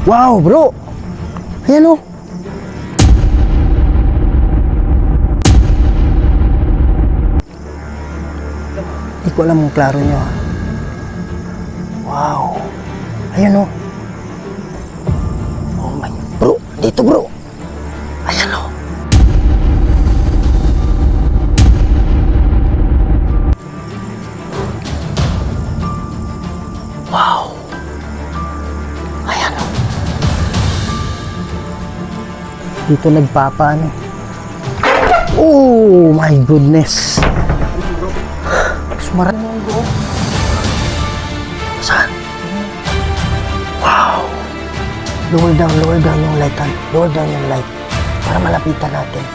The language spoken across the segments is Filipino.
Wow, bro. Ayan o. Hindi ko alam kung klaro nyo. Wow. Ayan o. Oh my. Bro, dito bro. Ayan o. Wow. Ayan o. Dito nagpapaano. Oh my goodness. Sumarang mo ko. Saan? Wow. Lower down yung light. Lower down yung light. Para malapitan natin.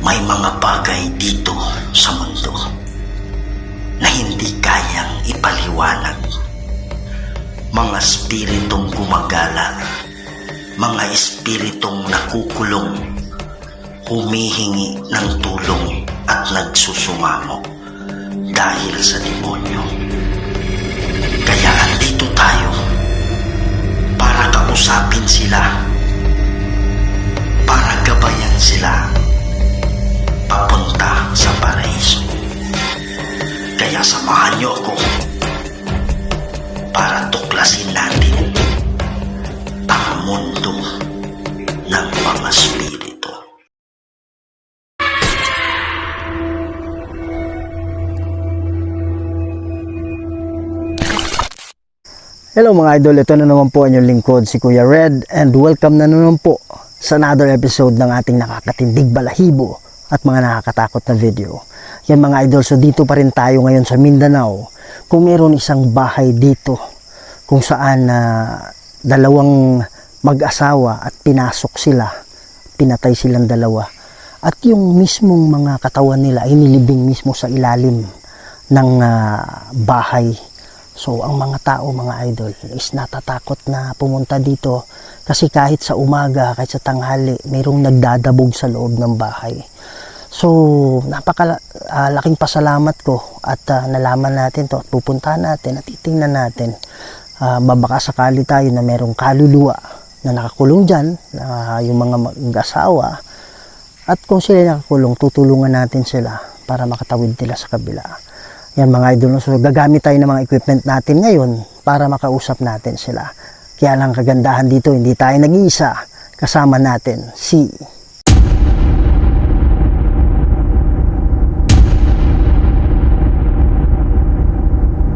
May mga bagay dito sa mundo na hindi kayang ipaliwanag. Mga espiritong gumagala, mga espiritong nakukulong, humihingi ng tulong at nagsusumamo dahil sa demonyo. Kaya andito tayo para kausapin sila, para gabayan sila papunta sa paraiso. Kaya samahan niyo ako para tuklasin natin ang mundo ng mga spirito. Hello mga idol, ito na naman po ang inyong lingkod, si Kuya Red, and welcome na naman po sa another episode ng ating nakakatindig balahibo at mga nakakatakot na video. Yan mga idol, so dito pa rin tayo ngayon sa Mindanao. Kung meron isang bahay dito kung saan dalawang mag-asawa at pinasok sila, pinatay silang dalawa, at yung mismong mga katawan nila ay nilibing mismo sa ilalim ng bahay. So ang mga tao mga idol is natatakot na pumunta dito kasi kahit sa umaga, kahit sa tanghali, mayroong nagdadabog sa loob ng bahay. So napakalaking pasalamat ko at nalaman natin to at pupuntahan natin at titingnan natin. Babaka sakali tayo na mayroong kaluluwa na nakakulong dyan, yung mga mag-asawa, at kung sila nakakulong, tutulungan natin sila para makatawid nila sa kabila. Yan mga idol, so gagamit tayo ng mga equipment natin ngayon para makausap natin sila. Kaya lang kagandahan dito, hindi tayo nag-iisa, kasama natin si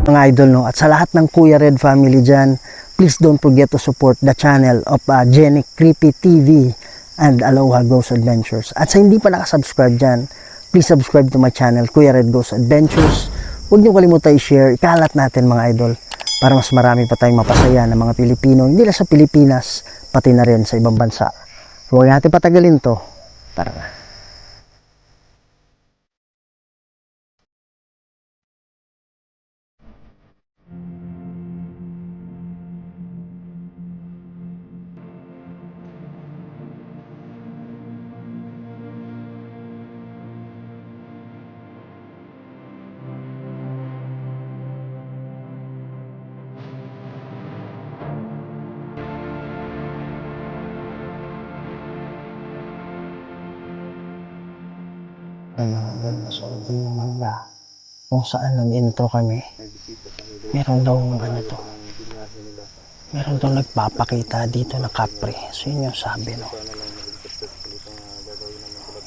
mga idol, no? At sa lahat ng Kuya Red family dyan, please don't forget to support the channel of Jenny Creepy TV and Aloha Ghost Adventures. At sa hindi pa nakasubscribe dyan, please subscribe to my channel, Kuya Red Ghost Adventures. Huwag niyo kalimutan i-share, ikalat natin mga idol, para mas marami pa tayong mapasaya ng mga Pilipino, hindi lang sa Pilipinas, pati na rin sa ibang bansa. Huwag natin patagalin to. Tara na. So, yung mga kung saan nag-intro kami, meron daw ganito, meron daw nagpapakita dito na kapre. So yun yung sabi, no?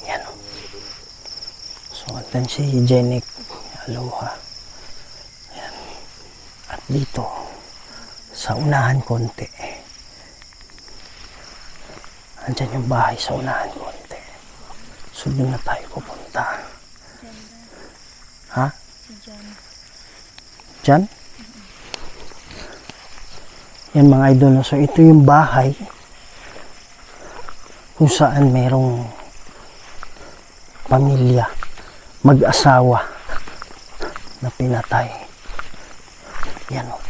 Yan, no? So andan si Jenny Aloha. Yan. At dito sa unahan konti, andyan yung bahay sa unahan konti. So doon na tayo pupunta. Ha? Diyan? Yan mga idol. So ito yung bahay kung saan merong pamilya, mag-asawa na pinatay. Yan o.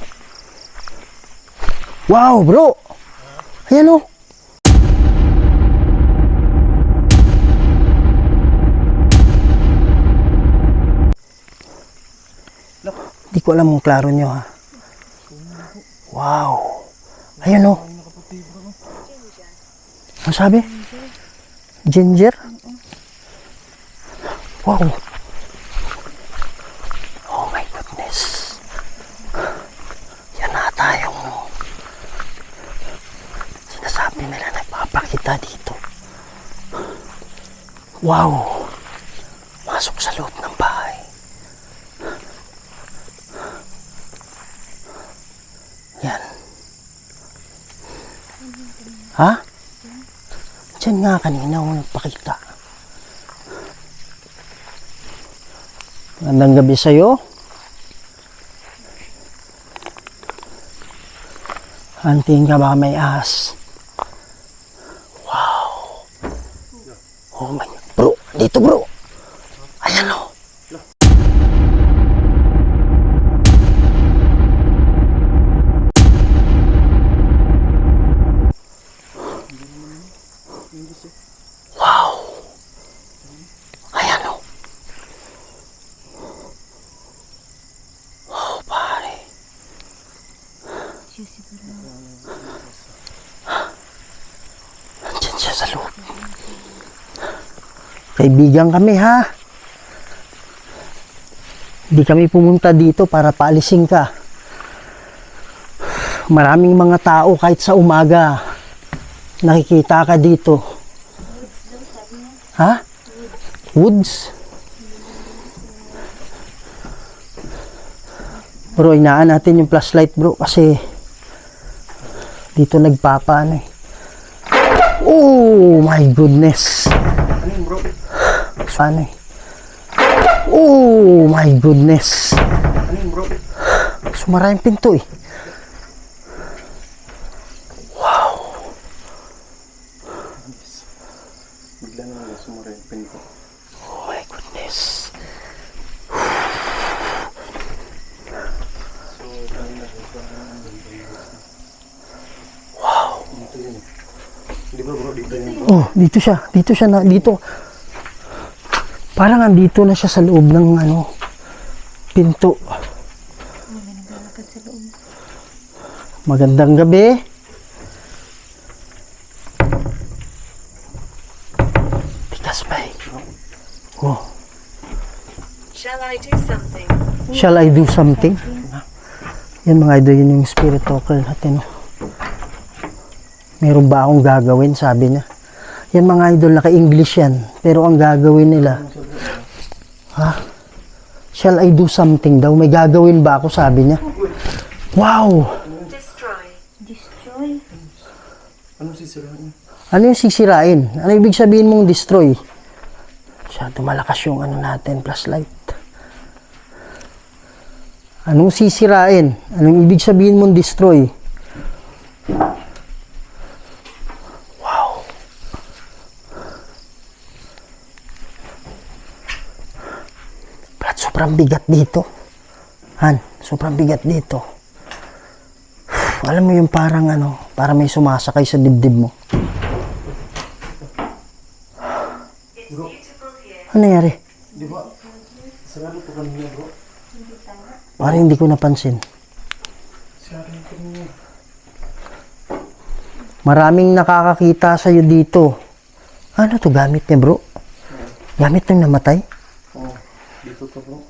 Wow bro! Ayan o. Di ko alam kung klaro nyo ha. Wow. Ayun o. Ano sabi? Ginger? Wow. Oh my goodness. Yan ata yung sinasabi nila na ipapakita dito. Wow. Masok sa loob ng bahay. Yan. Ha? Diyan nga kanina ako nagpakita. Magandang gabi sa'yo. Hantiin ka baka may ahas. Wow. Oh my God. Bro, dito bro. Ayan o. Wow. Ayan o. Oh, pare. Nandiyan siya sa loob. Kaibigan kami ha. Hindi kami pumunta dito para paalisin ka. Maraming mga tao kahit sa umaga nakikita ka dito. Ha? Woods? Bro, inaan natin yung flashlight bro kasi dito nagpapaano eh. Oh my goodness. Ano yun, bro? Paano eh? Oh my goodness. Ano yun, bro? Sumara yung pinto eh. Bigla na lang sumura yung pinto. Oh my goodness. So, kanina ito. Dito yun eh. Di ba, bro? Dito yun, bro. Oh, dito siya. Dito siya na, dito. Parang andito na siya sa loob ng ano, pinto. Magandang gabi. Tikas pa eh. Oh. Shall I do something? Shall I do something? Yan mga idol, yun yung spirit talker natin. Oh. Meron ba akong gagawin? Sabi niya. Yan mga idol, naka-English yan. Pero ang gagawin nila, ha? Shall I do something daw? May gagawin ba ako? Sabi niya. Wow! Destroy. Anong sisirahan niya? Ano yung sisirain? Ano ibig sabihin mong destroy? Masyado malakas yung ano natin, flashlight. Anong sisirain? Anong ibig sabihin mong destroy? Wow. Brad, sobrang bigat dito. Han, sobrang bigat dito. Alam mo yung parang ano, para may sumasakay sa dibdib mo. It's beautiful here. Ano nangyari? Di ba? Sarado po kanina, bro. Parang hindi ko napansin. Sarado po kanina. Maraming nakakakita sa'yo dito. Ano to gamit niya bro? Gamit ng namatay? Oo. Dito to, bro.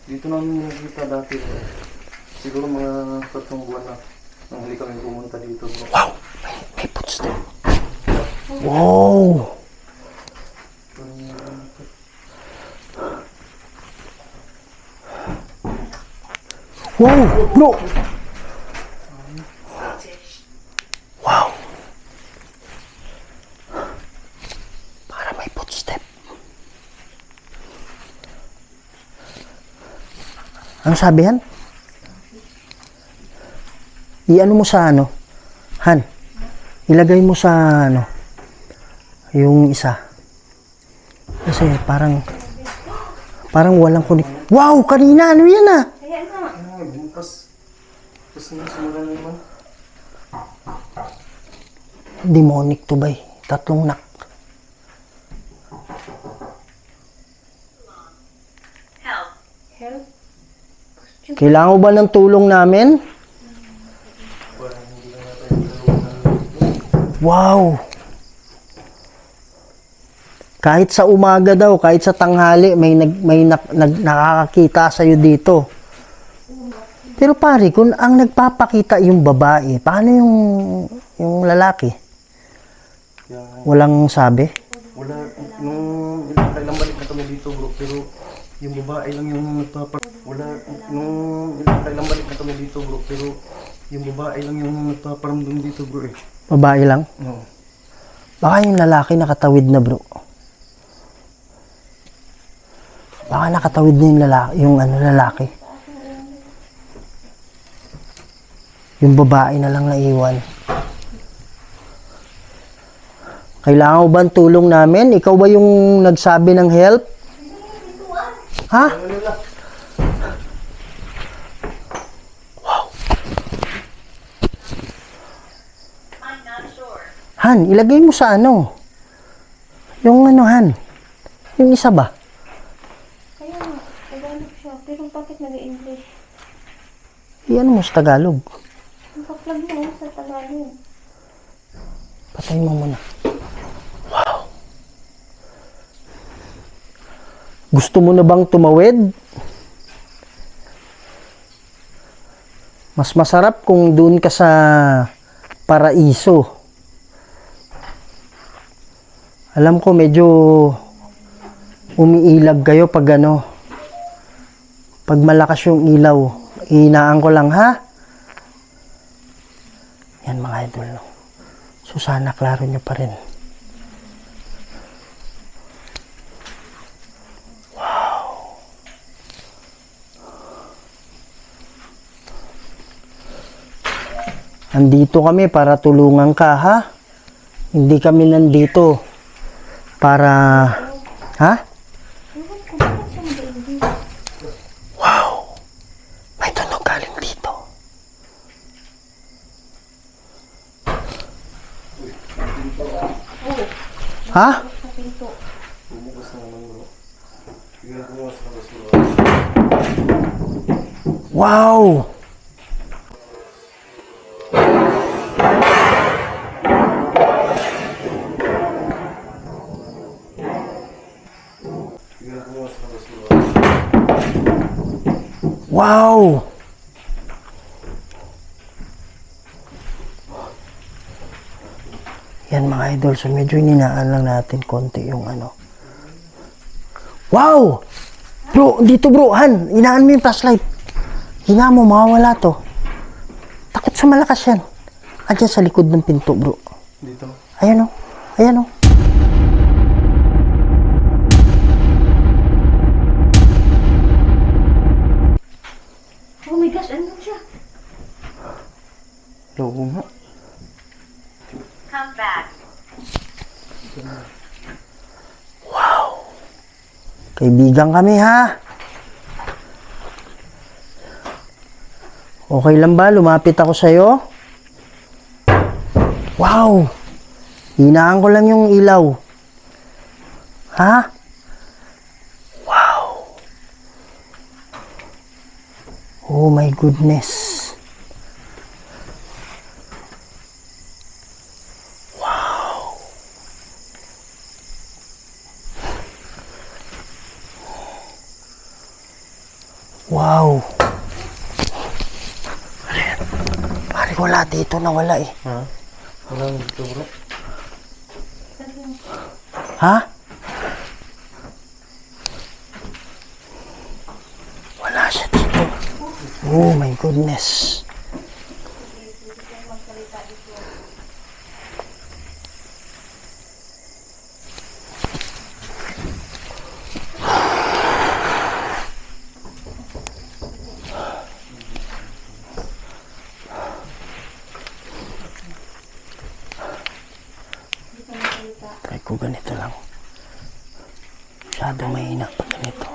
Dito namin nakikita dati, bro. Siguro mga 3 buwan na. Nang huli kami pumunta dito, bro. Wow! May footstep. Wow! Wow! Bro! Wow! Para may footstep. Ano sabi yan? I-ano mo sa ano? Han, ilagay mo sa ano? Yung isa. Kasi parang walang kunik. Wow! Kanina! Ano yan ah? Ano, bukas. Tapos na sumura naman. Demonic to bay. 3 knock. Help. Help? Kailangan mo ba ng tulong namin? Wow! Kahit sa umaga daw, kahit sa tanghali, may nakakakita sa'yo dito. Pero pare, kung ang nagpapakita yung babae, paano yung lalaki? Walang sabi? Wala, nung ilang balik na kami dito bro, pero yung babae lang yung wala, nung ilang balik na kami dito bro, pero yung babae lang yung nagpaparamdam dito bro eh. Babae lang? Oo. Baka yung lalaki nakatawid na bro. Baka nakatawid na yung lalaki, lalaki. Yung babae na lang naiwan. Kailangan mo ba ang tulong namin? Ikaw ba yung nagsabi ng help? Ha? I'm not sure. Han, ilagay mo sa ano? Yung ano, Han? Yung isa ba? Kaya nga, Tagalog siya. Pero bakit nag-English? Iyan mo sa Tagalog. Ang kaplag mo sa Tagalog. Patay mo muna. Wow. Gusto mo na bang tumawid? Mas masarap kung doon ka sa paraiso. Alam ko medyo umiilag kayo pag ano, pag malakas yung ilaw. Ihinaan ko lang ha. Yan mga idol. No? So sana klaro nyo pa rin. Nandito kami para tulungan ka, ha? Hindi kami nandito para... Ha? Ewan ko, bakit siya nag-English? Wow! May tunog galing dito. Ha? Sa pinto. Wow! Wow! Yan mga idol, so medyo ininaan lang natin konti yung ano. Wow! Bro, dito bro, Han, inaan mo yung flashlight. Hinaan mo, mawawala to. Takot sa malakas yan. Andiyan sa likod ng pinto bro. Dito. Ayan o, ayan o. Oh my gosh, ano siya? Oo nga. Come back. Kaibigan kami ha. Okay lang ba? Lumapit ako sa'yo. Wow! Hinaan ko lang yung ilaw. Ha? Wow! Oh my goodness. Wow! Ayan. Pare, wala dito, nawala eh. Ha? Wala dito bro. Ha? Wala siya dito. Oh my goodness. Try ko ganito lang. Masyado mahina pag ganito.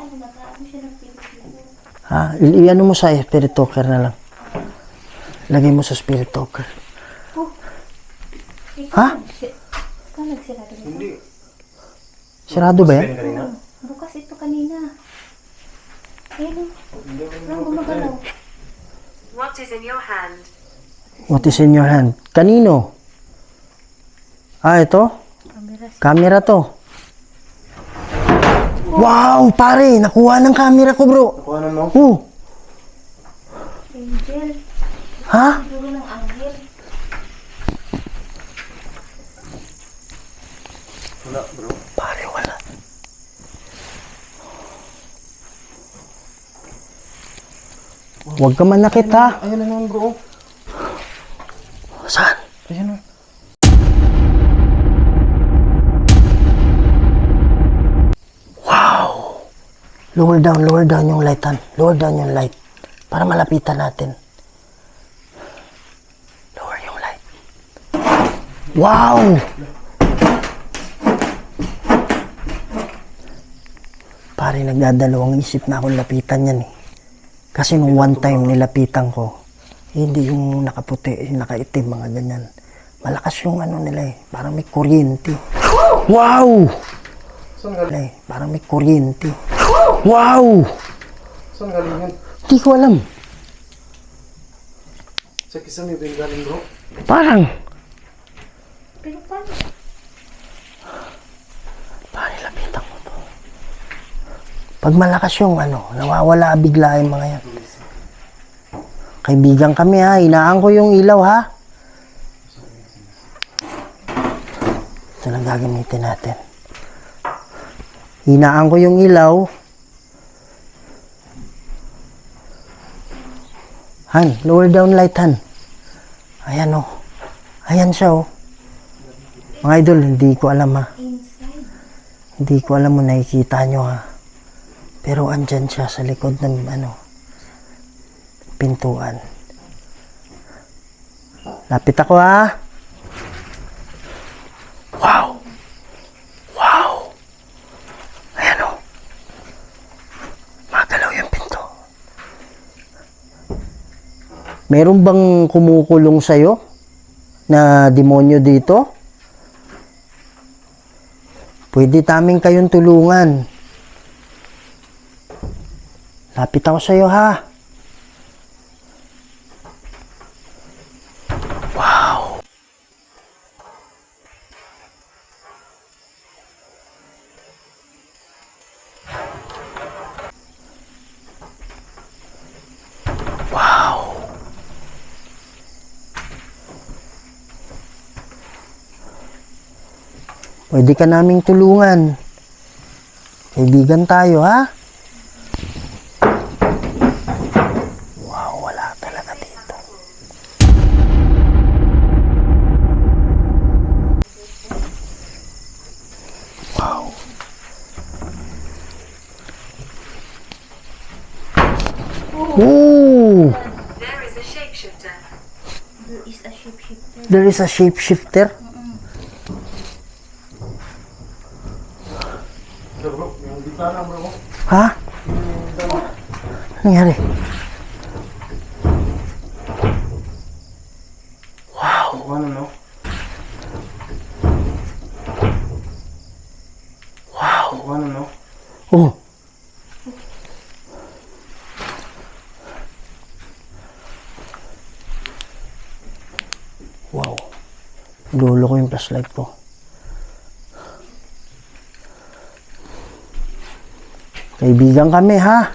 Ha? Iano mo sa spirit talker na lang. Lagay mo sa spirit talker. Ha? Ikaw nagsirado nito? Hindi. Sirado ba yan? Kanina? Bukas ito kanina. Ayun. Parang gumagalaw. What is in your hand? What is in your hand? Kanino? Ah, ito? Camera. Camera to. Wow, pare, nakuha ng camera ko, bro. Kuha na no? Oh, Angel. ha? Siguro ng angel. Wala bro. Pare, wala. Huwag ka manakit, ha? Ayan na naman bro. Saan? Ayan na. Wow! Lower down yung light, han. Lower down yung light. Para malapitan natin. Lower yung light. Wow! Pare, nagdadalawang isip na akong lapitan yan eh. Kasi nung one time nilapitan ko, hindi yung nakaputi, yung nakaitim, mga ganyan. Malakas yung ano nila eh. Parang may kuryente. Wow! Saan galing? Parang may kuryente. Wow! Saan galing yun? Hindi ko alam. Sa Kisame ba yung galing bro? Parang. Pero paano? Pare, lapitan ko to. Pag malakas yung ano, nawawala bigla yung mga yan. Kaibigan kami ha, inaan ko yung ilaw ha. Ito lang gagamitin natin. Hinaan ko yung ilaw. Han, lower down light, Han. Ayan o. Ayan siya o. Mga idol, hindi ko alam ha. Inside. Hindi ko alam mo nakikita nyo ha. Pero andyan siya sa likod ng ano, pintuan. Lapit ako ha. Wow! Wow! Ayan o. Magalaw yung pinto. Meron bang kumukulong sa'yo na demonyo dito? Pwede taming kayong tulungan. Lapit ako sa'yo ha. Wow! Wow! Pwede ka naming tulungan. Kaibigan tayo, ha? Wow, wala talaga dito. Wow. Ooh! There is a shapeshifter. There is a shapeshifter. There is a shapeshifter. Ito bro, yung bitana bro. Ha? Ano nangyari? Kuha na no? Wow. Kuha na no? Oh. Wow. Dulo ko yung flashlight ko. Kaibigan kami ha.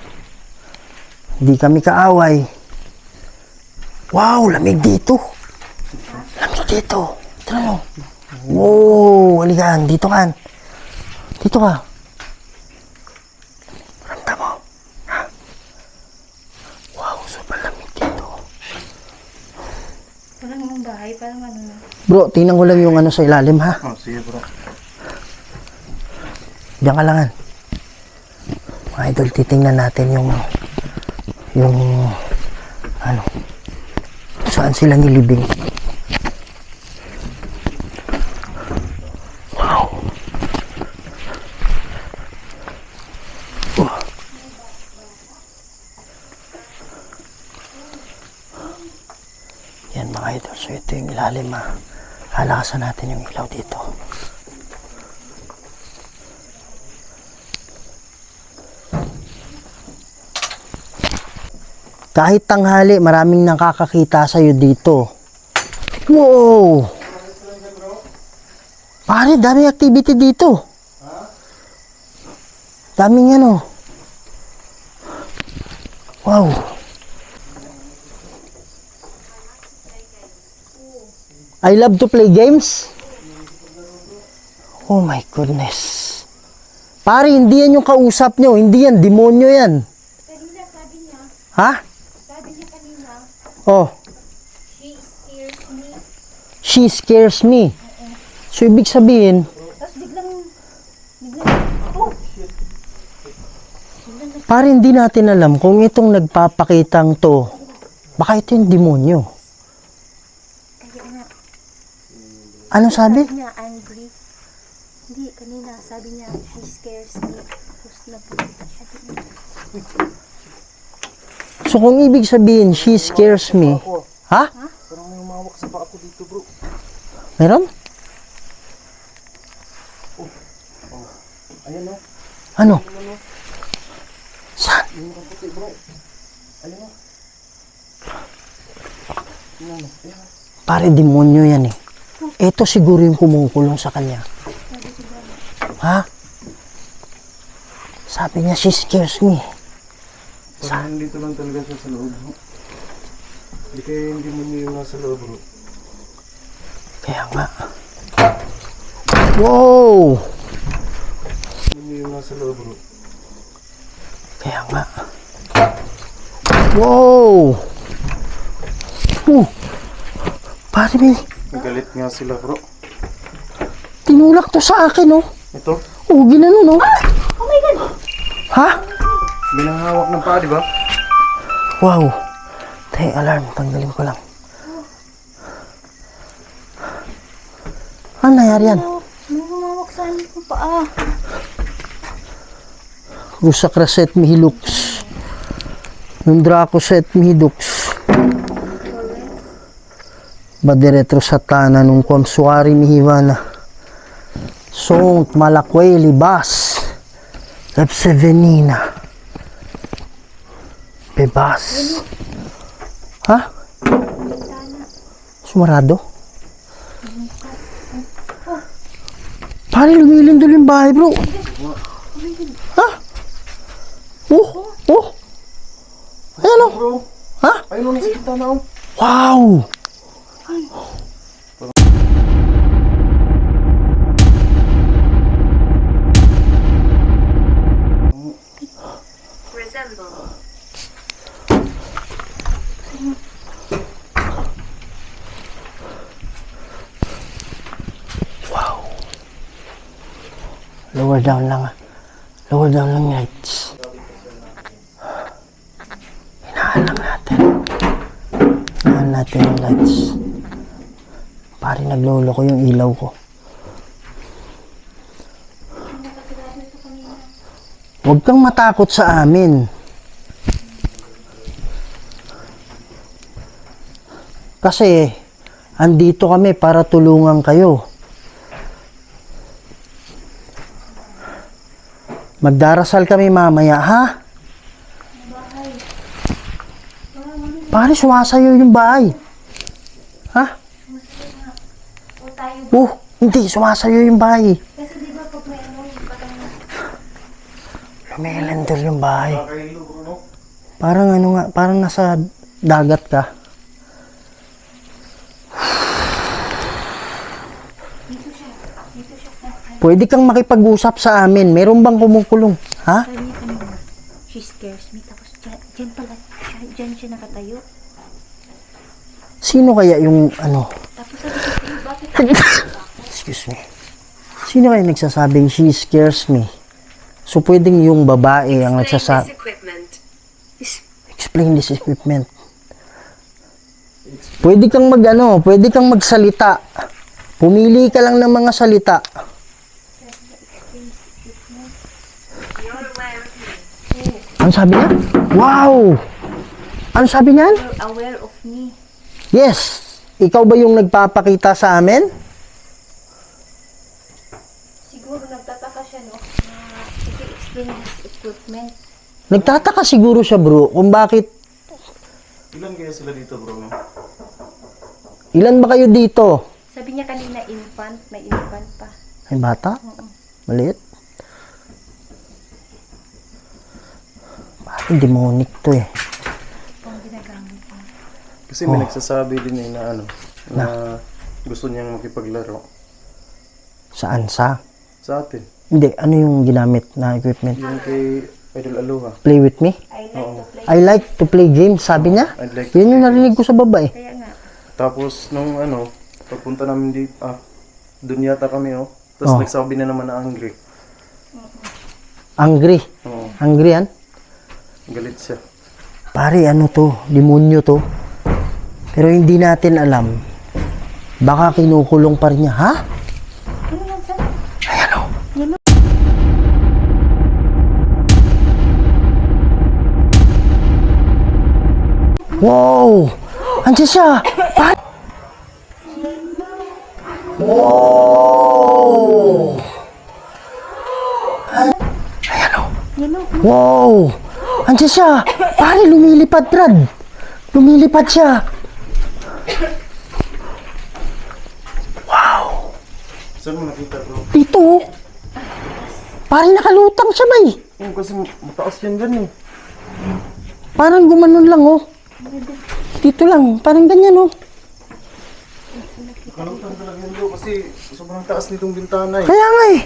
Hindi kami kaaway. Wow, lamig dito. Lamig dito. Tara mo. Wow, halikan. Dito ka. Dito ka. Ramdam mo. Ha? Wow, sobrang lamig dito. Parang yung bahay, parang ano na. Bro, tingnan ko lang yung ano sa ilalim ha. Oh, sige bro. Diyan ka lang. Mga idol, titingnan natin yung ano, saan sila nilibing. Wow. Yan mga idol, so ito yung ilalim ha. Halakasan natin yung ilaw dito. Kahit tanghali, maraming nakakakita sa'yo dito. Wow! Pare, daming activity dito. Daming ano. Wow. I love to play games. Oh my goodness. Pare, hindi yan yung kausap nyo. Hindi yan, demonyo yan. Kanina sabi niya, Ha? kanina, Oh, she scares me. she scares me. So, ibig sabihin, Tapos biglang, pare, hindi natin alam kung itong nagpapakitang to, baka ito yung demonyo. kaya nga, Anong sabi? niya angry. Hindi, kanina sabi niya, she scares me. Tapos nagpapita siya din. So, kung ibig sabihin, she scares me. Ha? Parang may umawak sa paa ko dito, bro. Meron? Ayan, oh. Ano? Saan? Yung puti, bro. Ayan, oh. Pare, demonyo yan eh. Ito siguro yung kumukulong sa kanya. Ha? Sabi niya, she scares me. Parang dito lang talaga siya sa loob, bro. Hindi kaya hindi mo niyo yung nasa loob, bro. Kaya nga. Wow! Hindi mo yung nasa loob, bro. Kaya nga. Wow! Pare, may Nagalit nga sila, bro. tinulak to sa akin, oh. Ito, Oh, ginano, no? Oh my God! Ha? binahawak ng paa, di ba? Wow. Tay, alarm. Tanggalin ko lang. Ano nangyari yan? May humawak sa akin ko paa. Rusak raset mihilux. Yung Draco set mihidux. Badiretro satana nung konsuari mihivana. Sont malakway libas. Lepsevenina. Bebas. Ha? Sumarado? Pare, lumilindol yung bahay, bro. Ha? Oh, oh. Ayan o. Bro, Ha? ayun, nasa kita na, oh. Wow! Resemble. Lower down lang. Lower down lang lights. Hinaan lang natin. Hinaan natin yung lights. Pare, naglolo ko yung ilaw ko. Huwag kang matakot sa amin. Kasi, andito kami para tulungan kayo. Magdarasal kami mamaya, ha? Pare, sumasayo yung bahay. Ha? O tayo. Oh, hindi, sumasayo yung bahay. Kasi di ba pag may ano, parang Lumelender yung bahay. Kakahilo, bro, no? Parang ano nga, parang nasa dagat ka. Pwede kang makipag-usap sa amin. Meron bang kumukulong? Ha? sabi niya kanina, she scares me. Tapos dyan pala, dyan siya nakatayo. Sino kaya yung ano? Tapos sabi ko, bakit Excuse me. Sino kaya nagsasabing she scares me? So pwedeng yung babae ang Explain nagsasabi. this equipment. Explain this equipment. Pwede kang mag-ano, pwede kang magsalita. Pumili ka lang ng mga salita. You're aware of me. Ano sabi niya? Wow! Ano sabi niyan? you're aware of me? Yes. Ikaw ba yung nagpapakita sa amin? Siguro nagtataka siya, no? Na if you explain this equipment. Nagtataka siguro siya, bro, kung bakit Ilan kaya sila dito bro, no? Ilan ba kayo dito? Sabi niya kanina infant, may infant pa. Ay, bata? Maliit? Parang demonic to eh. Ang ginagamit niya. Kasi may nagsasabi din na ano, na gusto niyang makipaglaro Saan? Sa? sa atin. Hindi, ano yung ginamit na equipment? Yung kay Idol Aloha. Play with me? I like to play games, sabi niya. I'd like to Yun yung narinig ko sa baba eh. Kaya nga. Tapos nung ano, pagpunta namin dito, doon yata kami Tapos Oh. nagsabi na naman na angry. Angry. Oo, Angry yan? galit siya. Pare, ano to? Demonyo to. Pero hindi natin alam. Baka kinukulong pa rin niya. Ha? Ano yan, sir? Ayan o. Wow! Andiyan siya! Pare! Wow! Ayan o. Wow! Andiyan siya! Pare, lumilipad, Brad! Lumilipad siya! Saan mo nakita bro? Dito oh. Parang nakalutang siya ba eh. Oo, kasi mataas yan dyan eh. Parang gumanon lang oh. Dito lang, parang ganyan oh. Kalutang talaga yan bro kasi sobrang taas nitong bintana eh. Kaya nga eh.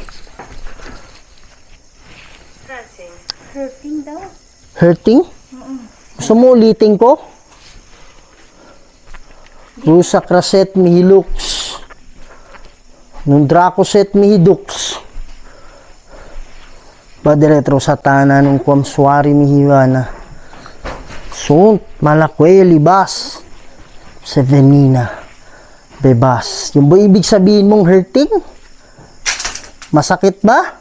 Hurting. Hurting daw. Hurting? Gusto mo ulitin ko? Rusa kraset mihilux. Nung Dracoset mihidux. Padre retro satana nung kwamswari mihiwana. Sunt malakwe libas. Sevenina. Bebas. Yung ba ibig sabihin mong hurting? Masakit ba?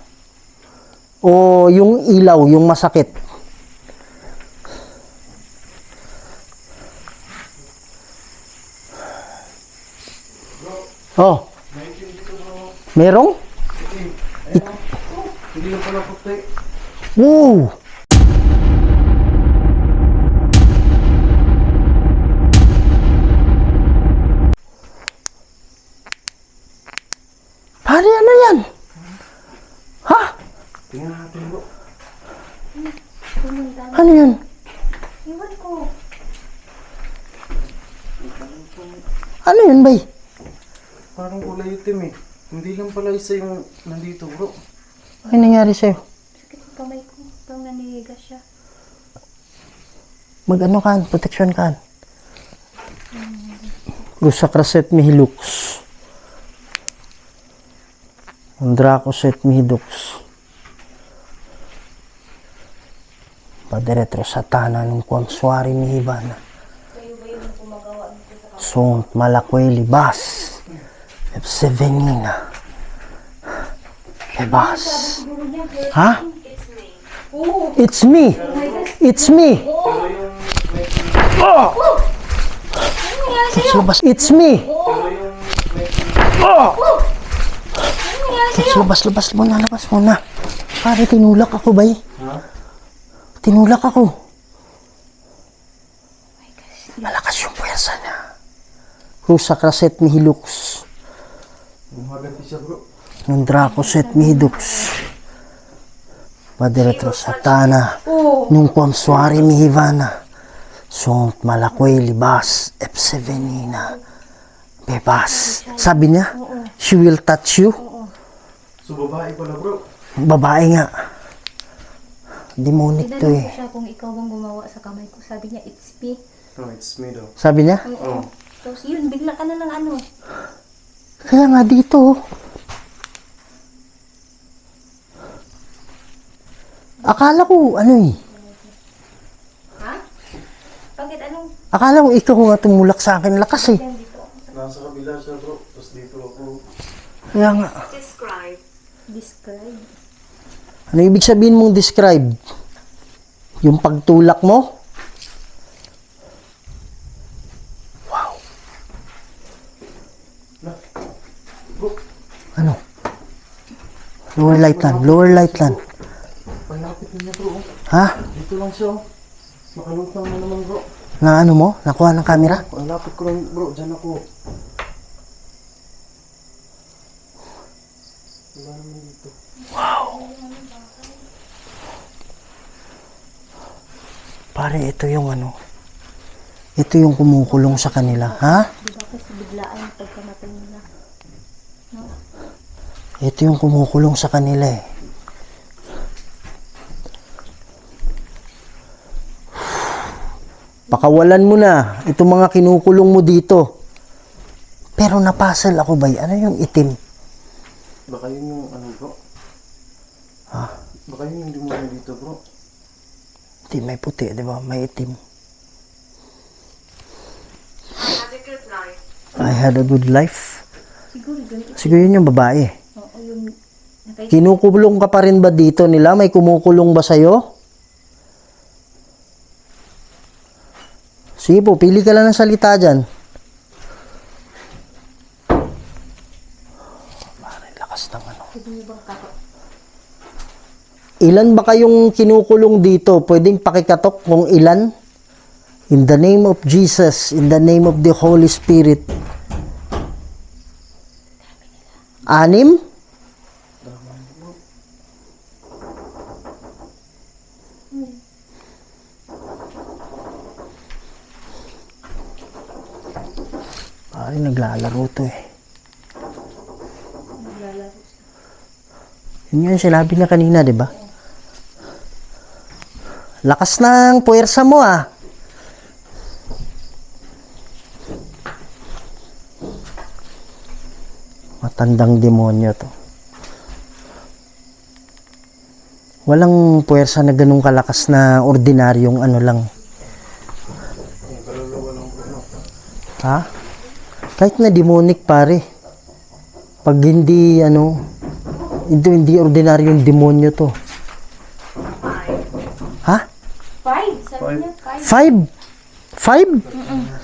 O yung ilaw, yung masakit? Oh. Merong? Hindi lang pala puti. Wow! Pare, ano yan? Ha? Tingnan natin bro. Ano yan? Iwan ko. Ano yan, bay? Parang kulay itim eh. Hindi lang pala isa yung nandito bro. Ano nangyari sa'yo? Sakit yung kamay ko. Parang naninigas siya. Mag-ano kan? Protection kan? Rusa kraset mihilux. Dracoset mihidux. Padretro satana nung kwamswari mihibana. Sunt malakwe libas. Sevenina. Libas. Ha? It's me. It's me. Oh! Labas. It's me. Oh! Labas muna, labas muna. Pare, tinulak ako, bay. Tinulak ako. Malakas yung puwersa niya. Rusa kraset mihilux. Bumagat siya bro. Nung Dracoset mihidux. Padretro satana. Nung kwamswari mihivana. Sunt malakwe libas. Epsevenina. Bebas. Sabi niya, she will touch you. So babae pala bro. Babae nga. Demonic to Tinanong eh. ko siya kung ikaw bang gumawa sa kamay ko. Sabi niya, it's me. No, it's me daw. Sabi niya, Oo. Tapos yun, bigla ka na ng ano. kaya nga dito. Akala ko, ano eh. Ha? Bakit anong Akala ko ikaw nga tumulak sa akin. Lakas eh. yan dito? Nasa kabila siya bro. Tapos dito ako. Kaya nga. Describe. Describe. Ano ibig sabihin mong describe? Yung pagtulak mo? Wow. Bro, Ano? Lower light land. Lower light land. palapit niya bro. Ha? Dito lang siya. Makalutang na naman bro. Na ano mo? Nakuha ng camera? Ang lapit ko lang bro, dyan ako. Wala naman dito. Pare, ito yung ano. Ito yung kumukulong sa kanila, ha? Di ba kasi biglaan yung pagkamatay nila. Ito yung kumukulong sa kanila eh. Pakawalan mo na itong mga kinukulong mo dito. Pero napasal ako ba? Ano yung itim? Baka yun yung ano bro? Ha? Baka yun yung demonyo dito bro? Hindi, may puti, di ba? May itim. Had a good life. I had a good life. Siguro ganito. Siguro yun yung babae. Oo, yung Kinukulong ka pa rin ba dito nila? May kumukulong ba sa'yo? Sige po, pili ka lang ng salita dyan. Parang lakas ng ano. Ilan ba kayong kinukulong dito? Pwedeng pakikatok kung ilan? In the name of Jesus, in the name of the Holy Spirit. 6? Parang naglalaro to eh. Yun yung sinabi niya kanina, di ba? Lakas ng puwersa mo ah. Matandang demonyo to. Walang puwersa na ganun kalakas na ordinaryong ano lang. Ha? Kahit na demonic pare. Pag hindi ano, hindi ordinaryong demonyo to. Ha? 5, sabi niya 5? 5?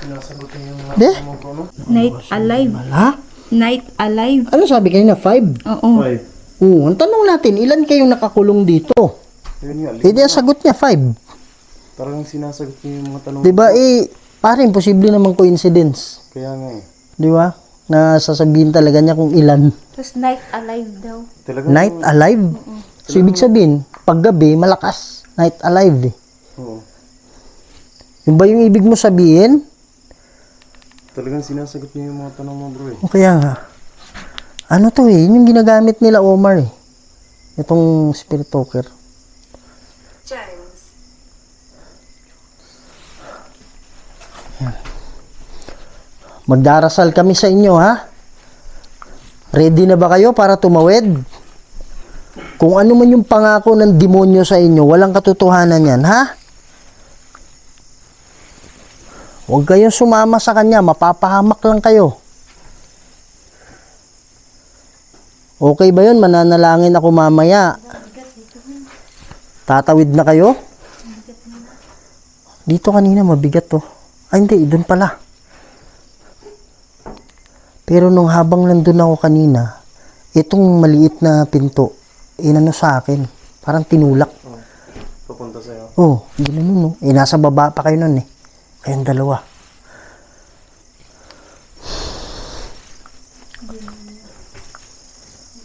Sinasagot niyo yung mga De? tanong mo bro no? Night alive. Ha? Night alive. Ano sabi kanina? 5? Oo. 5. Oo, ang tanong natin, ilan kayong nakakulong dito? Yun nga, Hindi ang sagot niya, 5. parang sinasagot niyo yung mga tanong. Diba eh, pare, imposible namang coincidence. Kaya nga eh. Di ba? Na sasabihin talaga niya kung ilan. Tapos night alive daw. Talagang, Night alive? So, ibig sabihin, paggabi, malakas. Night alive eh. Oo. Yung ba yung ibig mo sabihin? Talagang sinasagot niyo yung mga tanong mo bro eh. O kaya nga. Ano to eh, yun yung ginagamit nila Omar eh. Itong spirit talker. James. Magdarasal kami sa inyo ha. Ready na ba kayo para tumawid? Kung ano man yung pangako ng demonyo sa inyo, walang katotohanan yan ha. Huwag kayong sumama sa kanya, mapapahamak lang kayo. Okay ba yun? Mananalangin ako mamaya. Tatawid na kayo? Dito kanina mabigat to. Ay hindi, doon pala. Pero nung habang nandun ako kanina, itong maliit na pinto, inano sa akin. Parang tinulak. Papunta sa'yo. Oh, gano'n no. Eh, nasa baba pa kayo nun eh. Kayong dalawa.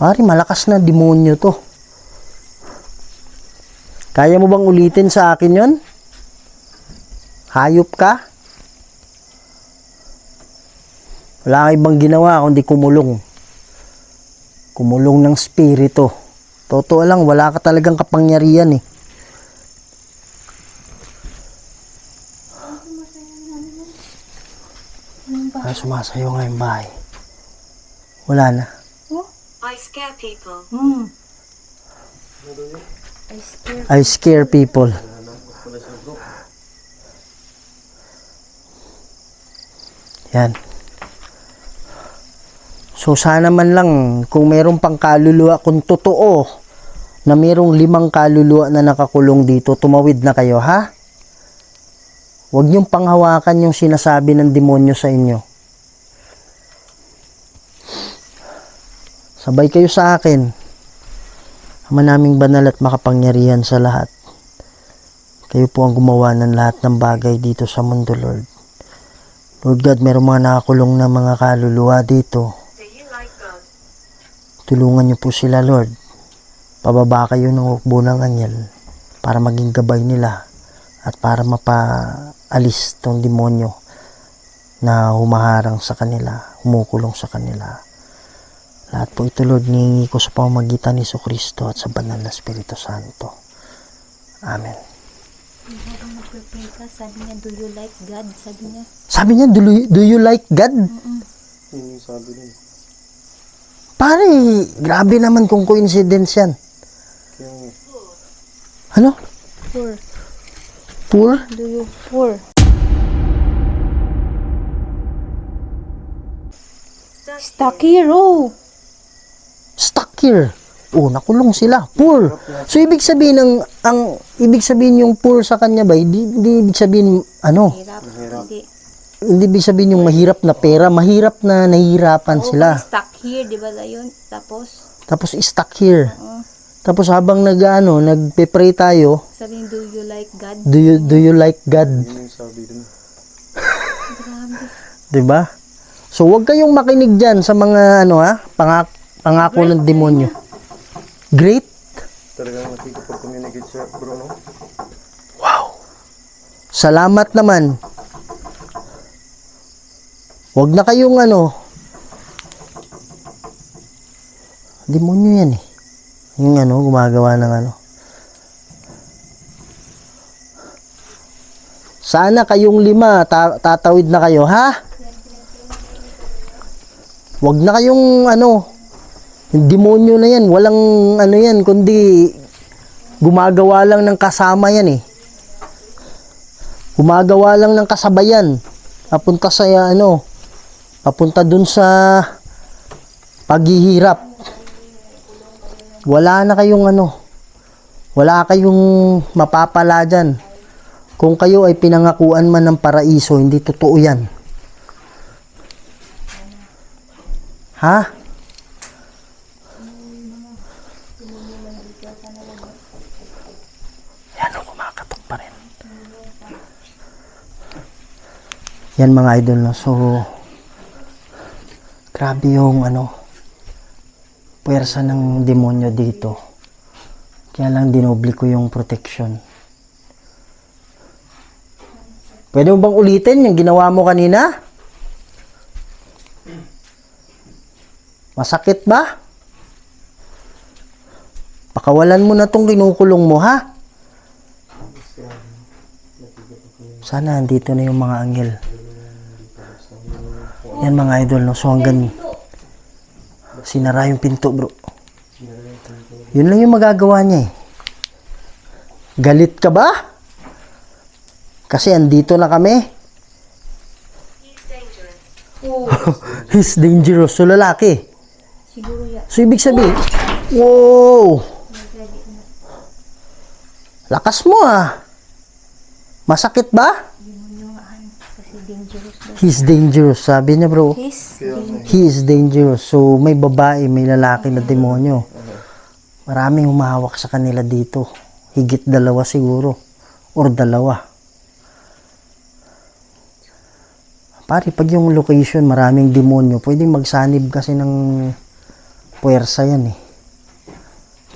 Pare, malakas na demonyo to. Kaya mo bang ulitin sa akin yon? Hayop ka? Wala kang ibang ginawa kundi kumulong. Kumulong ng spirito. Totoo lang, wala ka talagang kapangyarihan eh. Sumasayo nga yung bahay. Wala na. I scare people. I scare people. Yan. So sana man lang kung mayroong pang kaluluwa, kung totoo na mayroong 5 kaluluwa na nakakulong dito, tumawid na kayo ha. Huwag niyong panghawakan yung sinasabi ng demonyo sa inyo. Sabay kayo sa akin. Ama naming banal at makapangyarihan sa lahat. Kayo po ang gumawa ng lahat ng bagay dito sa mundo, Lord. Lord God, merong mga nakakulong na mga kaluluwa dito. Do you like God? Tulungan niyo po sila, Lord. Pababa kayo ng hukbo ng anghel para maging gabay nila at para mapaalis tong demonyo na humaharang sa kanila, humukulong sa kanila. Lahat po ito, Lord, nihingi ko sa pamamagitan ni Jesucristo at sa banal na Espiritu Santo. Amen. Habang nagpe-pray ka, sabi niya, do you like God? Sabi niya, Sabi niya, do you like God? Yun yung sabi nun. Pare, grabe naman kung coincidence yan. Kaya Ano? poor. Poor? Do you poor? Stuck here, oh. Stuck here. Oh, nakulong sila. Poor. So, ibig sabihin ibig sabihin yung poor sa kanya ba, hindi ibig sabihin, Hirap. Hindi. hindi ibig sabihin yung mahirap na pera, mahirap na nahihirapan sila. Stuck here, di ba yun? Tapos, stuck here. Oo. Tapos, habang nagpe-pray tayo, Sabi niya, do you like God? do you like God? yun yung sabi dun. Grabe. Diba? So, huwag kayong makinig dyan sa mga, pangako ng demonyo. Great? Talagang nakikipag-communicate siya, bro, no? Salamat naman. Huwag na kayong demonyo yan eh. Yung gumagawa ng Sana kayong 5, tatawid na kayo, ha? Huwag na kayong yung demonyo na yan, walang yan, kundi gumagawa lang ng kasama yan eh. Gumagawa lang ng kasabayan. Papunta sa papunta dun sa paghihirap. Wala na kayong wala kayong mapapala dyan. Kung kayo ay pinangakuan man ng paraiso, hindi totoo yan. Ha? Yan kumakatok pa rin. Yan mga idol, no? So, grabe yung puwersa ng demonyo dito. Kaya lang dinobli ko yung protection. Pwede mo bang ulitin yung ginawa mo kanina? Masakit ba? Pakawalan mo na tong kinukulong mo, ha? Sana andito na yung mga anghel. Yan mga idol, no? So hanggang sinara yung pinto, bro. Yun lang yung magagawa niya eh. Galit ka ba? Kasi andito na kami. He's dangerous. He's dangerous. So lalaki. Siguro yan. So ibig sabihin, wow! Lakas mo ah. Masakit ba? Kasi dangerous daw. He's dangerous. Sabi niya, bro. He's He is dangerous. So may babae, may lalaki na demonyo. Maraming humahawak sa kanila dito. Higit 2 siguro. Or 2. Pare, pag yung location maraming demonyo, pwedeng magsanib kasi ng puwersa yan eh.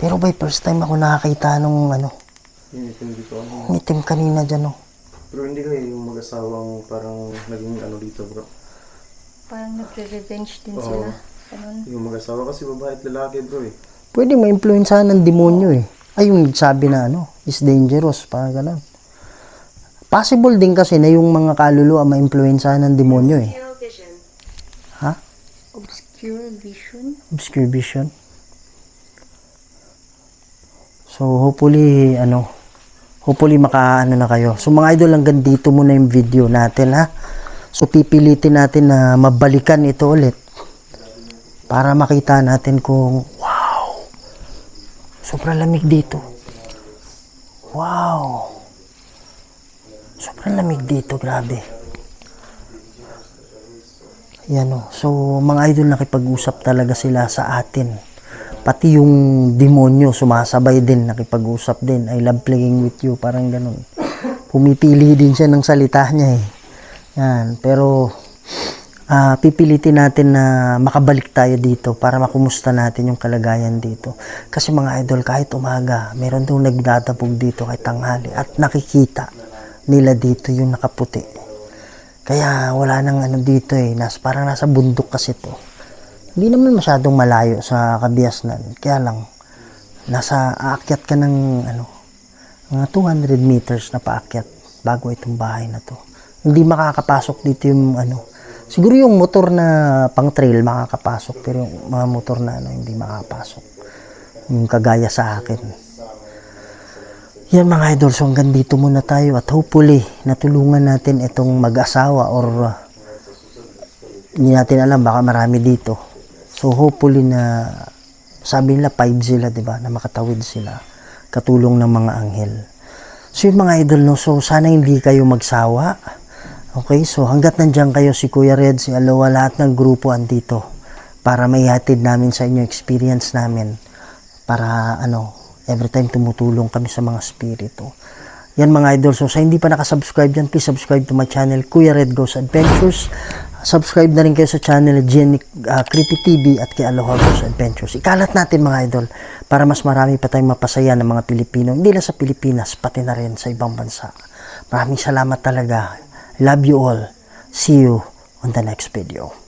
Pero by first time ako nakakita nung Yung itim dito. itim kanina dyan oh. Pero hindi kayo yung mag-asawang parang naging dito, bro. parang nagre-revenge din Oo. sila. Ganun. Yung mag-asawa kasi babae at lalaki, bro, eh. Pwede ma-influensahan ng demonyo eh. Ay, yung sabi na is dangerous, parang ganun. Possible din kasi na yung mga kaluluwa ma-influensahan ng demonyo eh. Pure vision. Ha? Obscure vision. Obscure vision. So, hopefully, hopefully na kayo. So, mga idol, hanggang dito muna yung video natin, ha? So, pipilitin natin na mabalikan ito ulit para makita natin kung, wow, sobrang lamig dito. Wow. Sobrang lamig dito, grabe. Yan o. So, mga idol, nakipag-usap talaga sila sa atin. Pati yung demonyo, sumasabay din, nakipag-usap din. I love playing with you, parang ganun. pumipili din siya ng salita niya eh. Yan, pero pipilitin natin na makabalik tayo dito para makumusta natin yung kalagayan dito. Kasi mga idol, kahit umaga, meron daw nagdadabog dito kahit tanghali at nakikita nila dito yung nakaputi. Kaya wala nang ano dito eh, parang nasa bundok kasi to. Hindi naman masyadong malayo sa Kabiasnan, kaya lang aakyat ka ng mga 200 meters na paakyat bago itong bahay na to. Hindi makakapasok dito yung siguro yung motor na pang trail makakapasok, pero yung mga motor na hindi makakapasok. Yung kagaya sa akin. Yan mga idol, so hanggang dito muna tayo at hopefully natulungan natin itong mag-asawa or hindi natin alam, baka marami dito. So hopefully na sabi nila 5 sila, diba, na makatawid sila katulong ng mga anghel. So yun mga idol, no, so sana hindi kayo magsawa. Okay, so hanggat nandiyan kayo, si Kuya Red, si Aloha, lahat ng grupo andito para maihatid namin sa inyo experience namin para every time tumutulong kami sa mga spirito. Yan mga idol, so sa hindi pa nakasubscribe dyan, please subscribe to my channel, Kuya Red Goes Adventures. Subscribe na rin kayo sa channel Jenny Creepy TV at kay Aloha Goes Adventures. Ikalat natin mga idol para mas marami pa tayong mapasaya ng mga Pilipino, hindi lang sa Pilipinas, pati na rin sa ibang bansa. Maraming salamat talaga. Love you all. See you on the next video.